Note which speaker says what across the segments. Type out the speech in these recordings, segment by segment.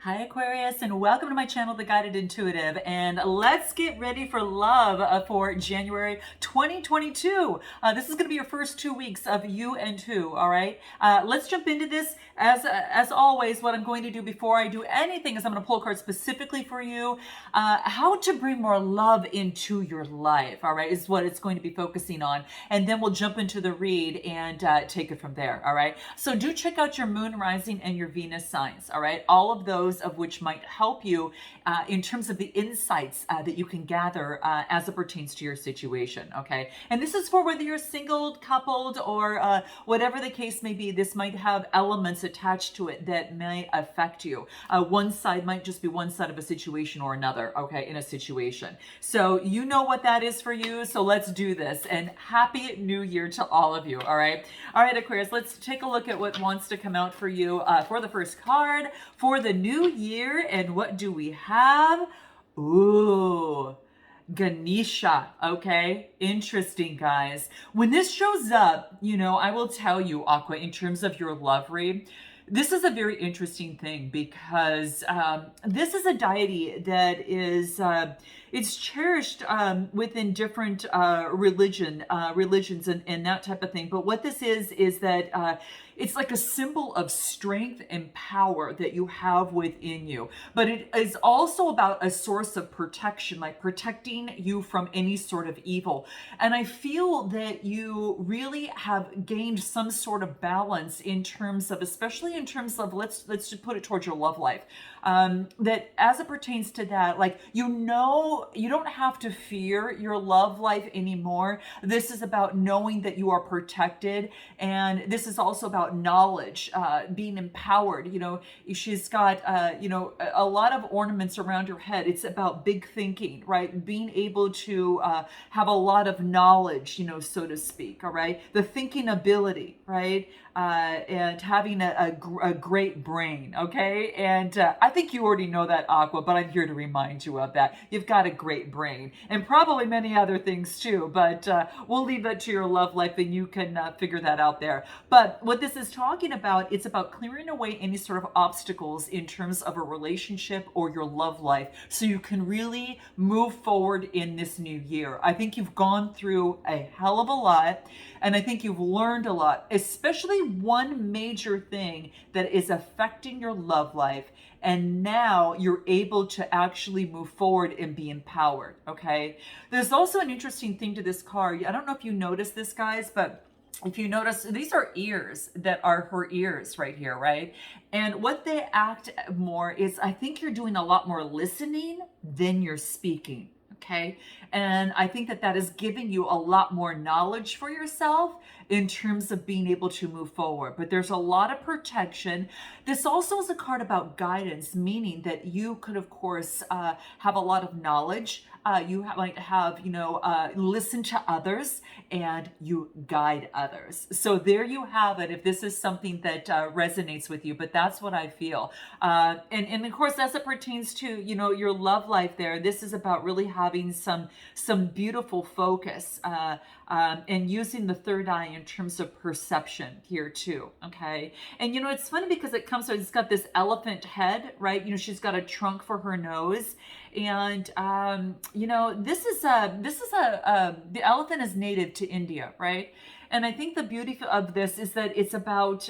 Speaker 1: Hi Aquarius, and welcome to my channel, The Guided Intuitive, and let's get ready for love for January 2022. This is going to be your first 2 weeks of you and who, all right? Let's jump into this. As always, what I'm going to do before I do anything is I'm going to pull a card specifically for you. How to bring more love into your life, all right, is what it's going to be focusing on. And then we'll jump into the read and take it from there, all right? So do check out your moon rising and your Venus signs, all right? All of those of which might help you in terms of the insights that you can gather as it pertains to your situation, okay? And this is for whether you're single, coupled, or whatever the case may be. This might have elements attached to it that may affect you. One side might just be one side of a situation or another, okay, in a situation. So you know what that is for you, so let's do this. And Happy New Year to all of you, all right? All right, Aquarius, let's take a look at what wants to come out for you for the first card for the new year. And what do we have? Ooh, Ganesha. Okay, interesting, guys. When this shows up, I will tell you, Aqua, in terms of your love read, this is a very interesting thing because this is a deity that is it's cherished within different religions and that type of thing. But what this is that it's like a symbol of strength and power that you have within you. But it is also about a source of protection, like protecting you from any sort of evil. And I feel that you really have gained some sort of balance in terms of, especially in terms of, let's just put it towards your love life. That as it pertains to that, like, you don't have to fear your love life anymore. This is about knowing that you are protected. And this is also about knowledge, being empowered. She's got, a lot of ornaments around her head. It's about big thinking, right? Being able to have a lot of knowledge, so to speak, all right? The thinking ability, right? And having a great brain, okay? And I think you already know that, Aqua, but I'm here to remind you of that. You've got a great brain, and probably many other things too, but we'll leave that to your love life and you can figure that out there. But what this is talking about, it's about clearing away any sort of obstacles in terms of a relationship or your love life so you can really move forward in this new year. I think you've gone through a hell of a lot, and I think you've learned a lot, especially one major thing that is affecting your love life. And now you're able to actually move forward and be empowered, okay? There's also an interesting thing to this card. I don't know if you noticed this, guys, but if you notice, these are ears that are her ears right here, right? And what they act more is, I think you're doing a lot more listening than you're speaking. Okay. And I think that is giving you a lot more knowledge for yourself in terms of being able to move forward. But there's a lot of protection. This also is a card about guidance, meaning that you could, of course, have a lot of knowledge. Might have, listen to others and you guide others. So there you have it, if this is something that resonates with you. But that's what I feel. And of course, as it pertains to, your love life there, this is about really having some beautiful focus and using the third eye in terms of perception here too, okay? And it's funny because it's got this elephant head, right? She's got a trunk for her nose, and the elephant is native to India, right? And I think the beauty of this is that it's about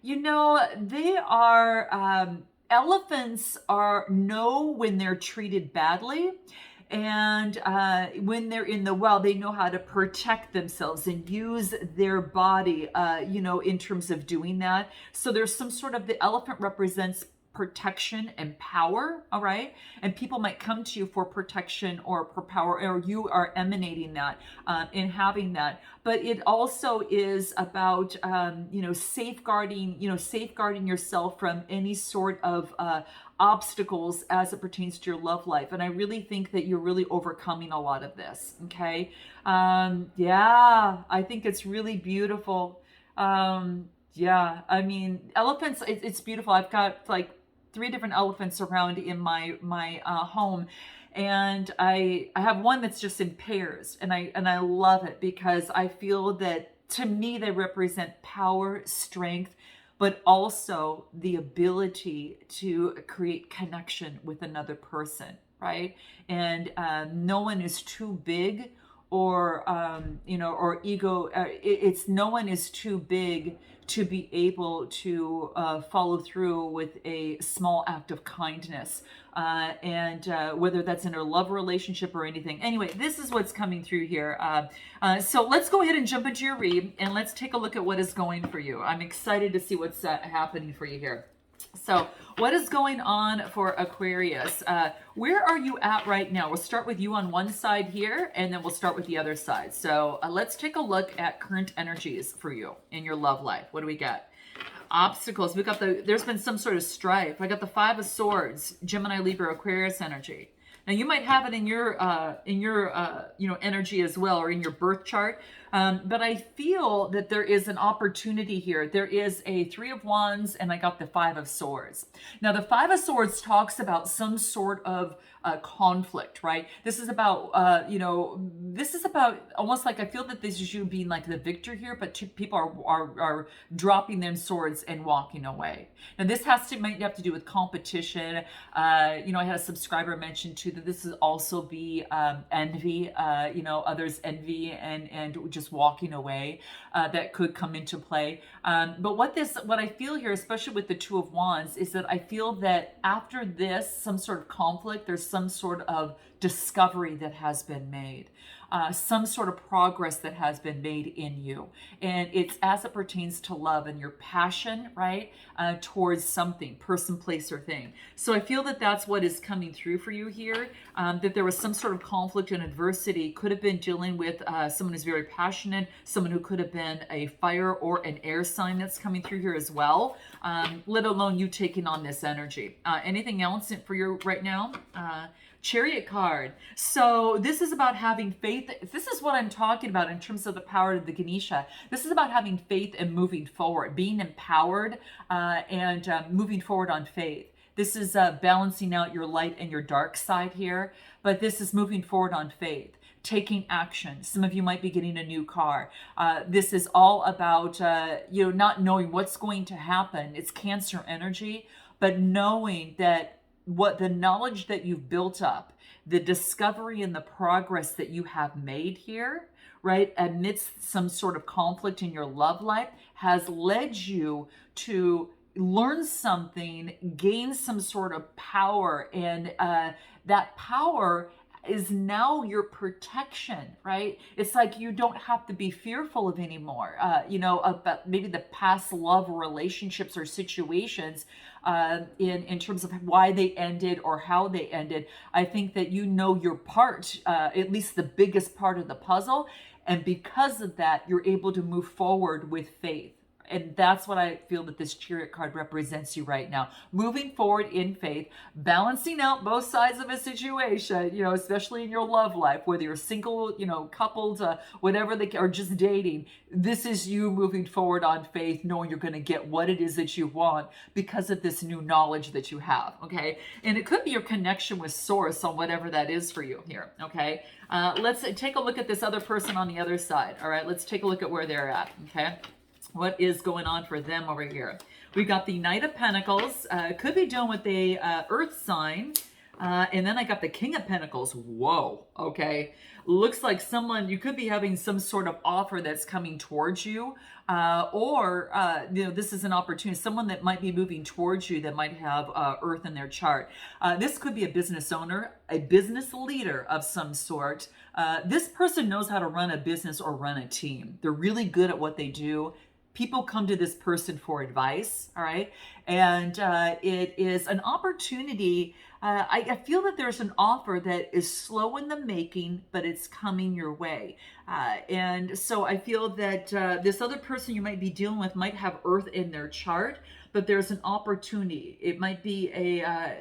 Speaker 1: they are elephants know when they're treated badly. And when they're in the wild, they know how to protect themselves and use their body, in terms of doing that. So there's some sort of, the elephant represents protection and power, all right? And people might come to you for protection or for power, or you are emanating that in having that. But it also is about, safeguarding yourself from any sort of obstacles as it pertains to your love life. And I really think that you're really overcoming a lot of this, okay? I think it's really beautiful. Yeah, I mean, elephants, it's beautiful. I've got like 3 different elephants around in my home, and I have one that's just in pairs, and I love it because I feel that, to me, they represent power, strength, but also the ability to create connection with another person, right? And no one is too big or or ego. It's no one is too big to be able to follow through with a small act of kindness, and whether that's in a love relationship or anything. Anyway, this is what's coming through here. So let's go ahead and jump into your read, and let's take a look at what is going for you. I'm excited to see what's happening for you here. So what is going on for Aquarius? Where are you at right now? We'll start with you on one side here, and then we'll start with the other side. So let's take a look at current energies for you in your love life. What do we got? Obstacles. We got there's been some sort of strife. I got the Five of Swords, Gemini, Libra, Aquarius energy. Now you might have it in your energy as well, or in your birth chart. But I feel that there is an opportunity here. There is a Three of Wands, and I got the Five of Swords. Now the Five of Swords talks about some sort of conflict, right? This is about, this is about almost like, I feel that this is you being like the victor here, but people are dropping their swords and walking away. Now this might have to do with competition. I had a subscriber mention too that this is also be envy, others envy and just walking away, that could come into play. But what I feel here, especially with the Two of Wands, is that I feel that after this, some sort of conflict, there's some sort of discovery that has been made. Some sort of progress that has been made in you. And it's as it pertains to love and your passion, right? Towards something, person, place, or thing. So I feel that that's what is coming through for you here. That there was some sort of conflict and adversity. Could have been dealing with someone who's very passionate, someone who could have been a fire or an air sign that's coming through here as well. Let alone you taking on this energy. Anything else for you right now? Chariot card. So this is about having faith. This is what I'm talking about in terms of the power of the Ganesha. This is about having faith and moving forward, being empowered, and moving forward on faith. This is balancing out your light and your dark side here, but this is moving forward on faith, taking action. Some of you might be getting a new car. This is all about, not knowing what's going to happen. It's Cancer energy, but knowing that what the knowledge that you've built up, the discovery and the progress that you have made here, right, amidst some sort of conflict in your love life, has led you to learn something, gain some sort of power, and that power is now your protection, right? It's like you don't have to be fearful of anymore, about maybe the past love relationships or situations, in terms of why they ended or how they ended. I think that you know your part, at least the biggest part of the puzzle. And because of that, you're able to move forward with faith. And that's what I feel that this Chariot card represents you right now. Moving forward in faith, balancing out both sides of a situation, especially in your love life, whether you're single, coupled, whatever or just dating. This is you moving forward on faith, knowing you're going to get what it is that you want because of this new knowledge that you have, okay? And it could be your connection with Source on whatever that is for you here, okay? Let's take a look at this other person on the other side, all right? Let's take a look at where they're at, okay? What is going on for them over here? We got the Knight of Pentacles. Could be dealing with a Earth sign. And then I got the King of Pentacles. Whoa. Okay. Looks like you could be having some sort of offer that's coming towards you. Or this is an opportunity. Someone that might be moving towards you that might have Earth in their chart. This could be a business owner, a business leader of some sort. This person knows how to run a business or run a team. They're really good at what they do. People come to this person for advice, all right? And it is an opportunity. I feel that there's an offer that is slow in the making, but it's coming your way. And so I feel that this other person you might be dealing with might have Earth in their chart, but there's an opportunity. It might be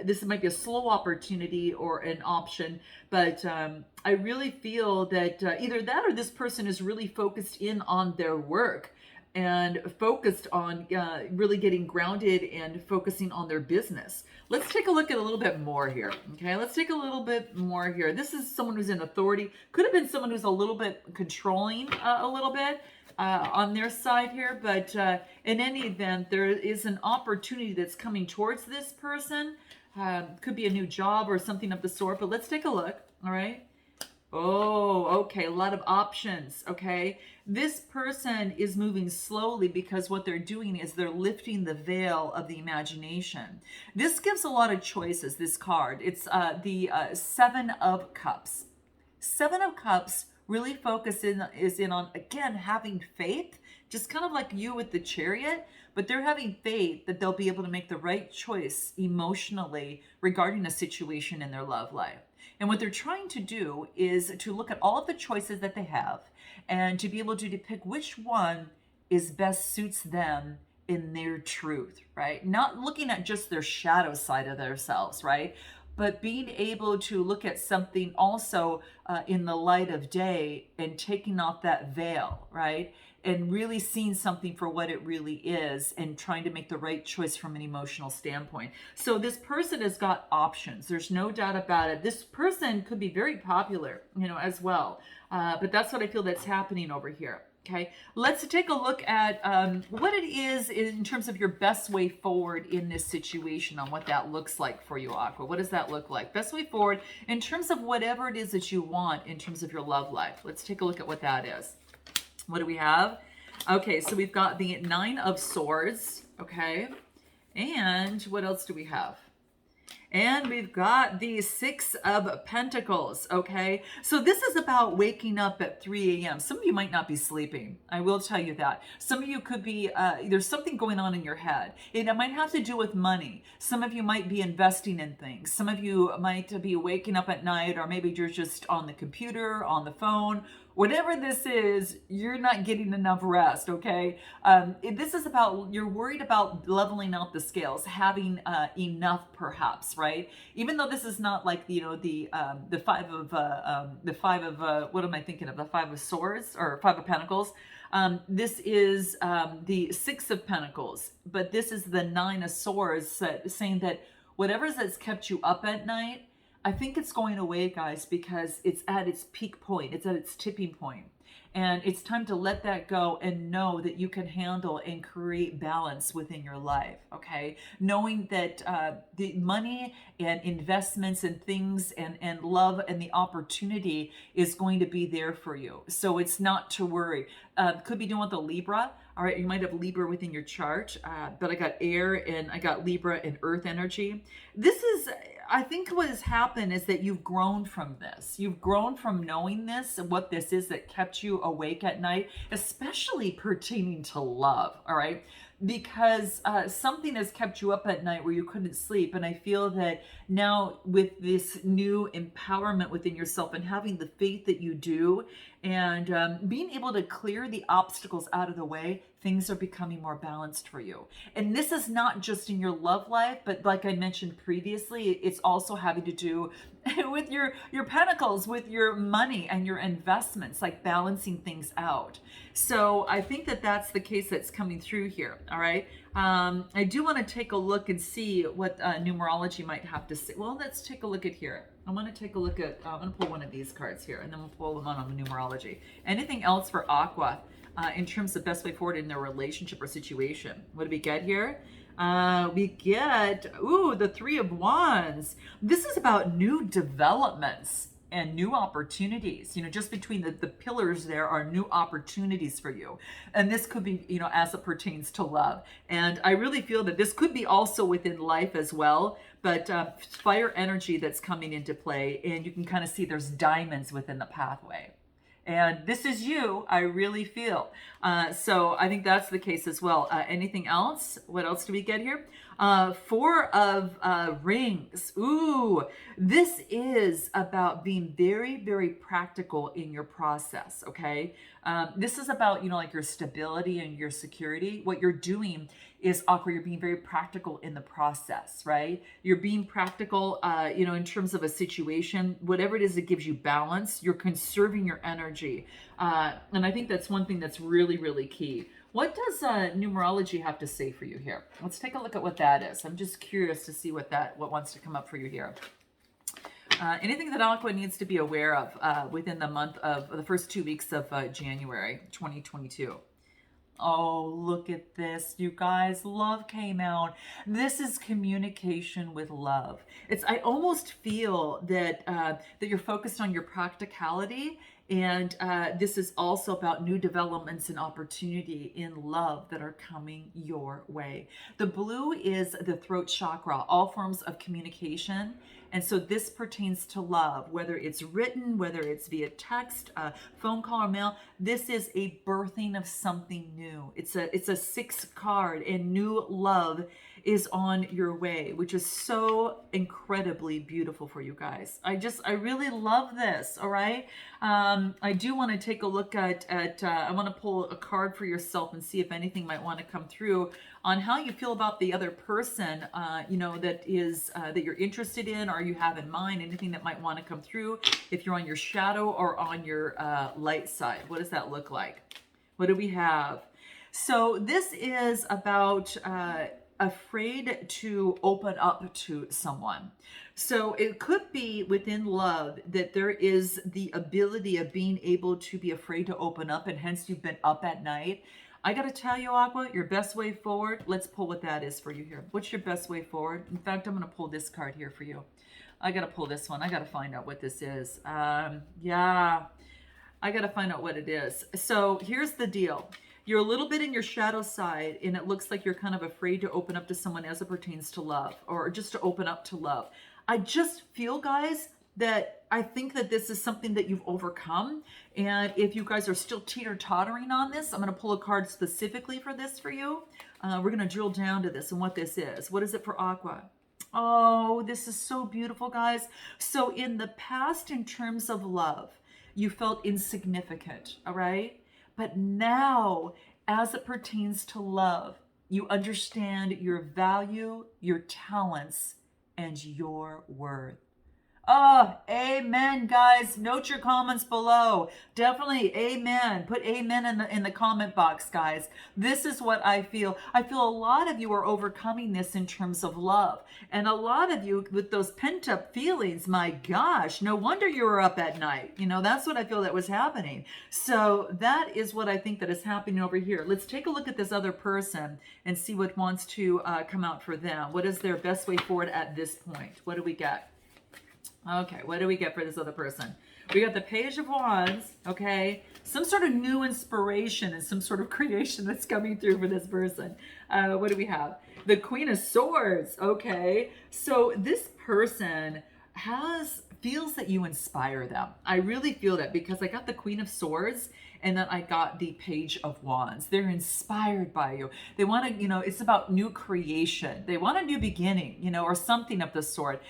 Speaker 1: this might be a slow opportunity or an option, but I really feel that either that or this person is really focused in on their work and focused on really getting grounded and focusing on their business. Let's take a look at a little bit more here. Okay, let's take a little bit more here. This is someone who's in authority. Could have been someone who's a little bit controlling a little bit. on their side here, but in any event, there is an opportunity that's coming towards this person. Could be a new job or something of the sort, but let's take a look. All right. Oh, okay. A lot of options. Okay. This person is moving slowly because what they're doing is they're lifting the veil of the imagination. This gives a lot of choices, this card. It's the Seven of Cups. Seven of Cups really is in on, again, having faith, just kind of like you with the Chariot, but they're having faith that they'll be able to make the right choice emotionally regarding a situation in their love life. And what they're trying to do is to look at all of the choices that they have and to be able to depict which one is best suits them in their truth, right? Not looking at just their shadow side of themselves, right? But being able to look at something also in the light of day and taking off that veil, right? And really seeing something for what it really is and trying to make the right choice from an emotional standpoint. So this person has got options. There's no doubt about it. This person could be very popular, as well. But that's what I feel that's happening over here. Okay, let's take a look at what it is in terms of your best way forward in this situation, on what that looks like for you, Aqua. What does that look like? Best way forward in terms of whatever it is that you want in terms of your love life. Let's take a look at what that is. What do we have? Okay, so we've got the Nine of Swords, okay? And what else do we have? And we've got the Six of Pentacles, okay? So this is about waking up at 3 a.m. Some of you might not be sleeping. I will tell you that. Some of you could be, there's something going on in your head. It might have to do with money. Some of you might be investing in things. Some of you might be waking up at night, or maybe you're just on the computer, on the phone. Whatever this is, you're not getting enough rest, okay? This is about, you're worried about leveling out the scales, having enough perhaps, right? Even though this is not like, the five of, what am I thinking of? The Five of Swords or Five of Pentacles. This is the Six of Pentacles, but this is the Nine of Swords, saying that whatever that's kept you up at night, I think it's going away, guys, because it's at its peak point. It's at its tipping point. And it's time to let that go and know that you can handle and create balance within your life, okay? Knowing that the money and investments and things and love and the opportunity is going to be there for you. So it's not to worry. Could be doing with the Libra. All right, you might have Libra within your chart, but I got air and I got Libra and earth energy. This is, I think what has happened is that you've grown from this. You've grown from knowing this, what this is that kept you awake at night, especially pertaining to love, all right? Because something has kept you up at night where you couldn't sleep. And I feel that now with this new empowerment within yourself and having the faith that you do and being able to clear the obstacles out of the way, things are becoming more balanced for you. And this is not just in your love life, but like I mentioned previously, it's also having to do with your pentacles, with your money and your investments, like balancing things out. So I think that that's the case that's coming through here. All right. I do want to take a look and see what numerology might have to say. Well, let's take a look at here. I want to take a look at, I'm going to pull one of these cards here and then we'll pull them on the numerology. Anything else for Aqua in terms of best way forward in their relationship or situation? What do we get here? We get, the Three of Wands. This is about new developments and new opportunities. Just between the pillars there are new opportunities for you. And this could be, as it pertains to love. And I really feel that this could be also within life as well. But fire energy that's coming into play. And you can kind of see there's diamonds within the pathway. And this is you, I really feel. So I think that's the case as well. Anything else? What else do we get here? Four of Rings. Ooh, this is about being very, very practical in your process, okay? This is about, like your stability and your security. What you're doing is, Aqua, you're being very practical in the process, right? You're being practical, in terms of a situation, whatever it is that gives you balance, you're conserving your energy. And I think that's one thing that's really, really key. What does numerology have to say for you here? Let's take a look at what that is. I'm just curious to see what wants to come up for you here. Anything that Aqua needs to be aware of within the month of the first 2 weeks of January 2022. Oh, look at this, you guys. Love came out. This is communication with love. I almost feel that that you're focused on your practicality, and this is also about new developments and opportunity in love that are coming your way. The blue is the throat chakra, all forms of communication. And so this pertains to love, whether it's written, whether it's via text, phone call, or mail. This is a birthing of something new. It's a 6 card, and new love is on your way, which is so incredibly beautiful for you guys. I really love this. All right. I do want to take a look at I want to pull a card for yourself and see if anything might want to come through on how you feel about the other person, that you're interested in, or you have in mind, anything that might want to come through, if you're on your shadow or on your light side. What does that look like? What do we have? So this is about afraid to open up to someone. So it could be within love that there is the ability of being able to be afraid to open up, and hence you've been up at night. I got to tell you, Aqua, your best way forward, let's pull what that is for you here. What's your best way forward? In fact, I'm going to pull this card here for you. I got to pull this one. I got to find out what this is. Yeah, I got to find out what it is. So here's the deal. You're a little bit in your shadow side, and it looks like you're kind of afraid to open up to someone as it pertains to love, or just to open up to love. I just feel, guys, that I think that this is something that you've overcome. And if you guys are still teeter-tottering on this, I'm going to pull a card specifically for this for you. We're going to drill down to this and what this is. What is it for Aqua? Oh, this is so beautiful, guys. So in the past, in terms of love, you felt insignificant, all right? But now, as it pertains to love, you understand your value, your talents, and your worth. Oh, amen, guys. Note your comments below. Definitely amen. Put amen in the comment box, guys. This is what I feel. I feel a lot of you are overcoming this in terms of love. And a lot of you with those pent-up feelings, my gosh, no wonder you were up at night. That's what I feel that was happening. So that is what I think that is happening over here. Let's take a look at this other person and see what wants to come out for them. What is their best way forward at this point? What do we get? Okay, what do we get for this other person? We got the Page of Wands, okay? Some sort of new inspiration and some sort of creation that's coming through for this person. What do we have? The Queen of Swords, okay? So this person feels that you inspire them. I really feel that, because I got the Queen of Swords and then I got the Page of Wands. They're inspired by you. They want to, it's about new creation. They want a new beginning, or something of the sort.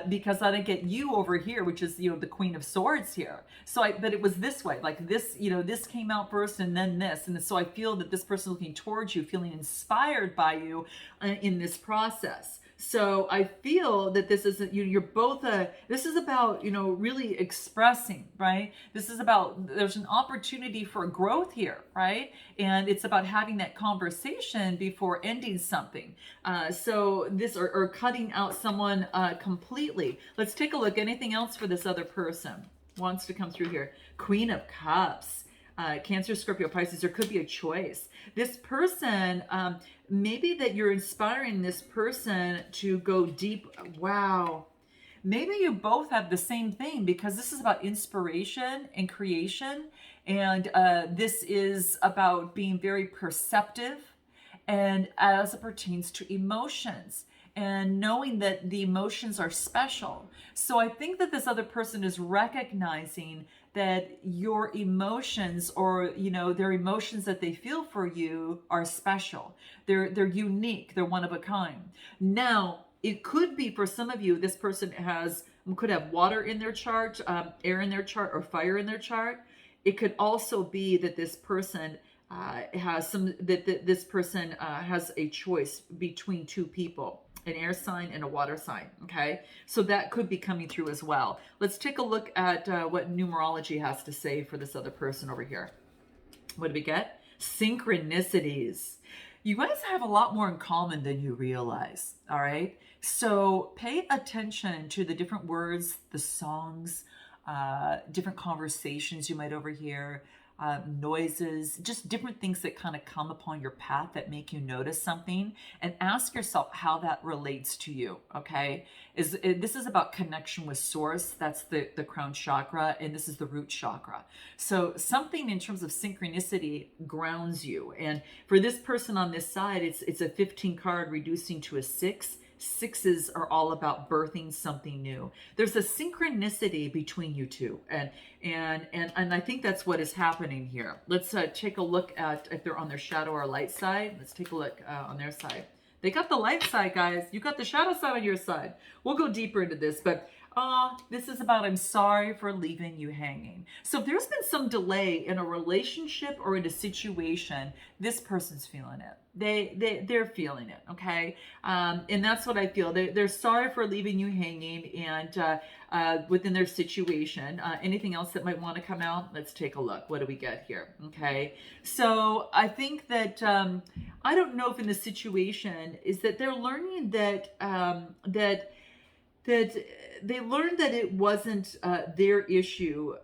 Speaker 1: Because I didn't get you over here, which is, the Queen of Swords here. But it was this way, like this, this came out first and then this. And so I feel that this person looking towards you, feeling inspired by you in this process. So I feel that this is, you're both, this is about, really expressing, right? This is about, there's an opportunity for growth here, right? And it's about having that conversation before ending something. So this, or cutting out someone completely. Let's take a look. Anything else for this other person wants to come through here? Queen of Cups. Cancer, Scorpio, Pisces, there could be a choice. This person, maybe that you're inspiring this person to go deep. Wow. Maybe you both have the same thing, because this is about inspiration and creation. And this is about being very perceptive, and as it pertains to emotions, and knowing that the emotions are special. So I think that this other person is recognizing that your emotions, or their emotions that they feel for you, are special. They're unique. They're one of a kind. Now, it could be for some of you, this person could have water in their chart, air in their chart, or fire in their chart. It could also be that this person has a choice between two people, an air sign and a water sign, okay? So that could be coming through as well. Let's take a look at what numerology has to say for this other person over here. What do we get? Synchronicities. You guys have a lot more in common than you realize, all right? So pay attention to the different words, the songs, different conversations you might overhear, noises, just different things that kind of come upon your path that make you notice something, and ask yourself how that relates to you, okay? This is about connection with source. That's the crown chakra, and this is the root chakra. So something in terms of synchronicity grounds you. And for this person on this side, it's a 15 card reducing to a 6. Sixes are all about birthing something new. There's a synchronicity between you two, and I think that's what is happening here. Let's take a look at if they're on their shadow or light side. Let's take a look on their side. They got the light side, guys. You got the shadow side on your side. We'll go deeper into this, but this is about I'm sorry for leaving you hanging. So if there's been some delay in a relationship or in a situation, this person's feeling it. They're feeling it, okay? And that's what I feel. They're sorry for leaving you hanging and within their situation. Anything else that might want to come out? Let's take a look. What do we get here? Okay. So I think that I don't know if in the situation is that they're learning that that they learned that it wasn't their issue.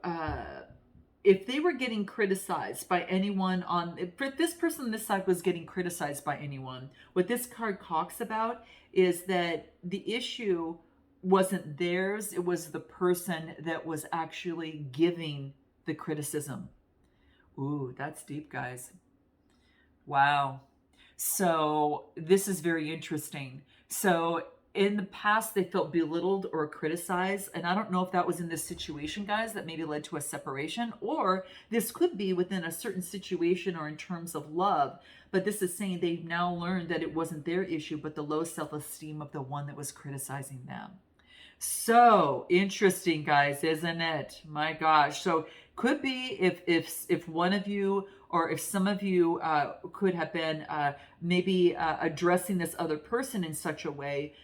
Speaker 1: If they were getting criticized by anyone if this person on this side was getting criticized by anyone, what this card talks about is that the issue wasn't theirs, it was the person that was actually giving the criticism. Ooh, that's deep, guys. Wow. So this is very interesting. So in the past, they felt belittled or criticized. And I don't know if that was in this situation, guys, that maybe led to a separation, or this could be within a certain situation or in terms of love. But this is saying they've now learned that it wasn't their issue, but the low self-esteem of the one that was criticizing them. So interesting, guys, isn't it? My gosh. So could be if one of you or if some of you could have been maybe addressing this other person in such a way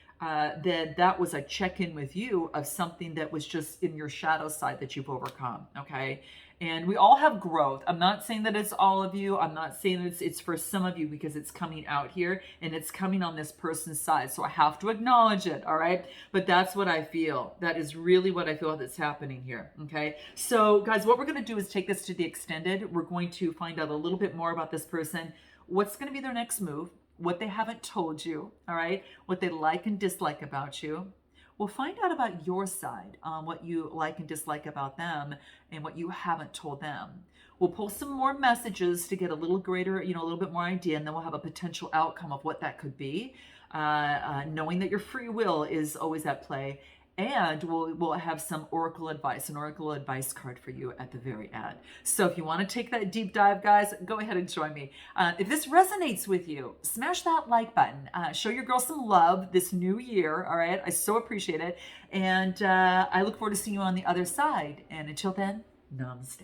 Speaker 1: then that was a check-in with you of something that was just in your shadow side that you've overcome, okay? And we all have growth. I'm not saying that it's all of you. I'm not saying that it's for some of you because it's coming out here and it's coming on this person's side. So I have to acknowledge it, all right? But that's what I feel. That is really what I feel that's happening here, okay? So guys, what we're going to do is take this to the extended. We're going to find out a little bit more about this person. What's going to be their next move? What they haven't told you, all right? What they like and dislike about you. We'll find out about your side, what you like and dislike about them and what you haven't told them. We'll pull some more messages to get a little greater, a little bit more idea, and then we'll have a potential outcome of what that could be, knowing that your free will is always at play. And we'll have some oracle advice, an oracle advice card for you at the very end. So if you want to take that deep dive, guys, go ahead and join me. If this resonates with you, smash that like button. Show your girl some love this new year, all right? I so appreciate it. And I look forward to seeing you on the other side. And until then, namaste.